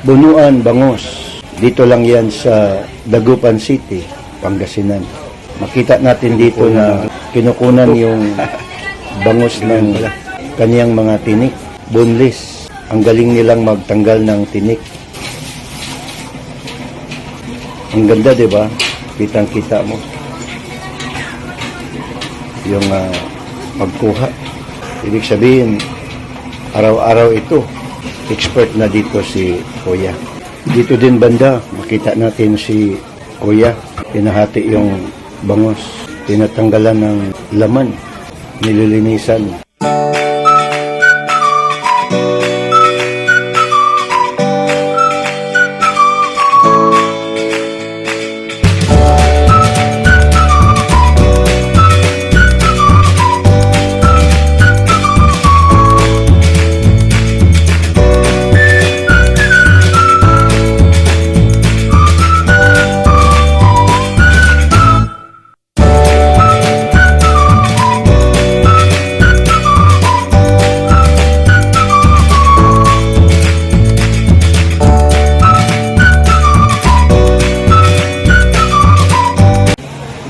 Bunuan, Bangos. Dito lang yan sa Dagupan City, Pangasinan. Makita natin dito na kinukunan yung bangos ng kaniyang mga tinik. Boneless. Ang galing nilang magtanggal ng tinik. Ang ganda, di ba? Kitang-kita mo. Yung pagkuha. Ibig sabihin, araw-araw ito, expert na dito si Kuya. Dito din banda, makita natin si Kuya. Pinahati yung bangos. Tinatanggalan ng laman. Nililinisan.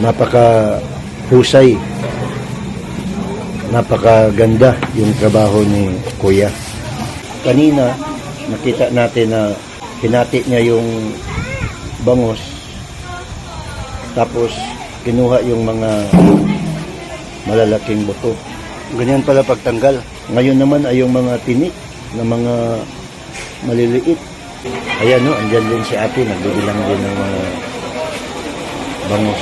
Napaka-husay, napakaganda yung trabaho ni Kuya. Kanina, nakita natin na hinati niya yung bangos, tapos kinuha yung mga malalaking buto. Ganyan pala pagtanggal. Ngayon naman ay yung mga tinik na mga maliliit. Ayan, no, andyan din si ate, nagbibilang din ng mga bangos.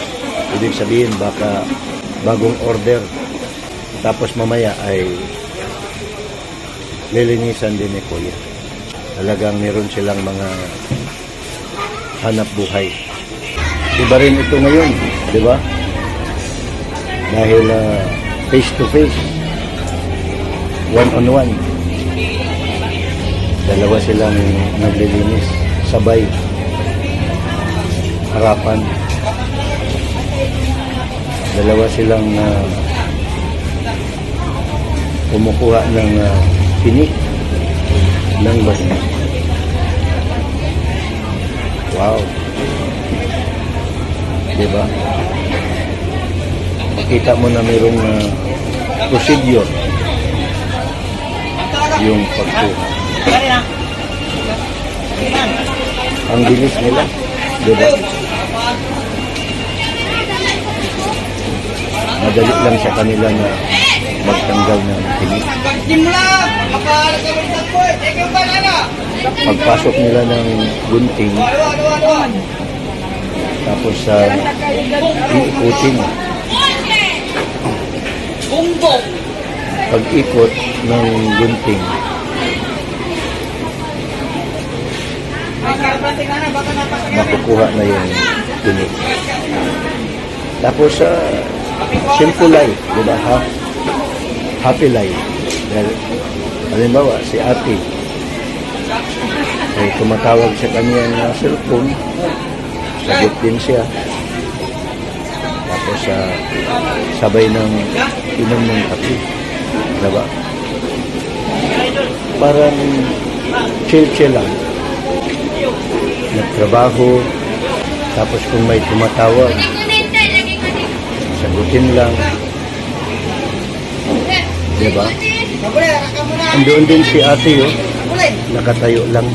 Ibig sabihin, baka bagong order. Tapos mamaya ay lilinisan din ni Kuya. Talagang meron silang mga hanap buhay. Iba rin ito ngayon, di ba? Dahil face to face, one-on-one. Dalawa silang naglilinis, sabay, harapan. Dalawa silang kumukuha ng tinik ng basta. Wow! Diba? Makita mo na mayroong procedure yung pagkuha. Ang bilis nila. Diba? Madali lang sa kanila na magtanggal ng tinik. Pagpasok nila ng gunting, tapos iikutin. Pag-ikot ng gunting, makukuha na yung tinik. Tapos simple life, di ba? Happy life. Dahil, halimbawa, si ate ay tumatawag sa kanyang cellphone, sagot din siya. Tapos sabay ng inom ng kape, di ba? Parang chill-chill lang. Nagtrabaho, tapos kung may tumatawag, sagutin lang. Diba? Andoon din si ate, oh. Nakatayo lang.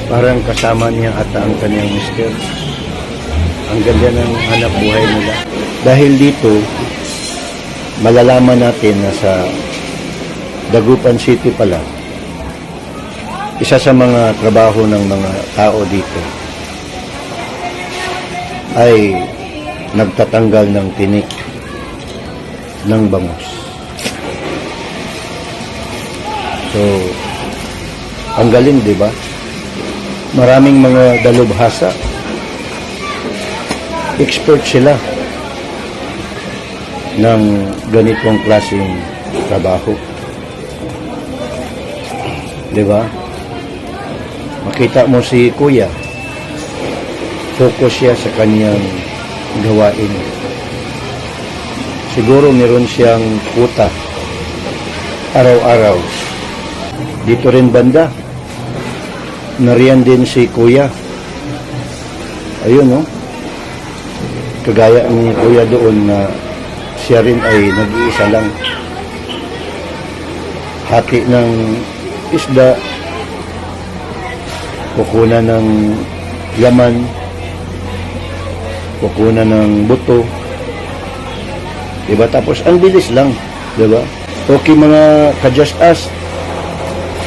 Parang kasama niya ata ang kanyang mister. Ang ganda ng hanap buhay nila. Dahil dito, malalaman natin na sa Dagupan City pala, isa sa mga trabaho ng mga tao dito ay nagtatanggal ng tinik ng bangos. So, ang galing, di ba? Maraming mga dalubhasa. Expert sila ng ganitong klaseng trabaho. Di ba? Makita mo si Kuya, focus siya sa kanyang gawain. Siguro meron siyang kuta araw-araw Dito rin banda. Nariyan din si Kuya. Ayun, no? Kagaya ni Kuya doon na siya rin ay nag-iisa lang. Hati ng isda, kukunan ng laman, kukunan ng buto. Diba? Tapos, ang bilis lang. Diba? Okay mga ka-Just Us,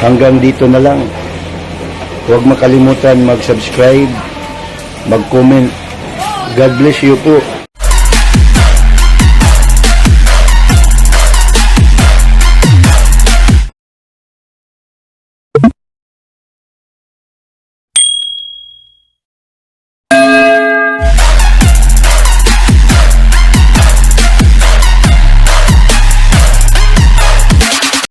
hanggang dito na lang. Huwag makalimutan mag-subscribe, mag-comment. God bless you po.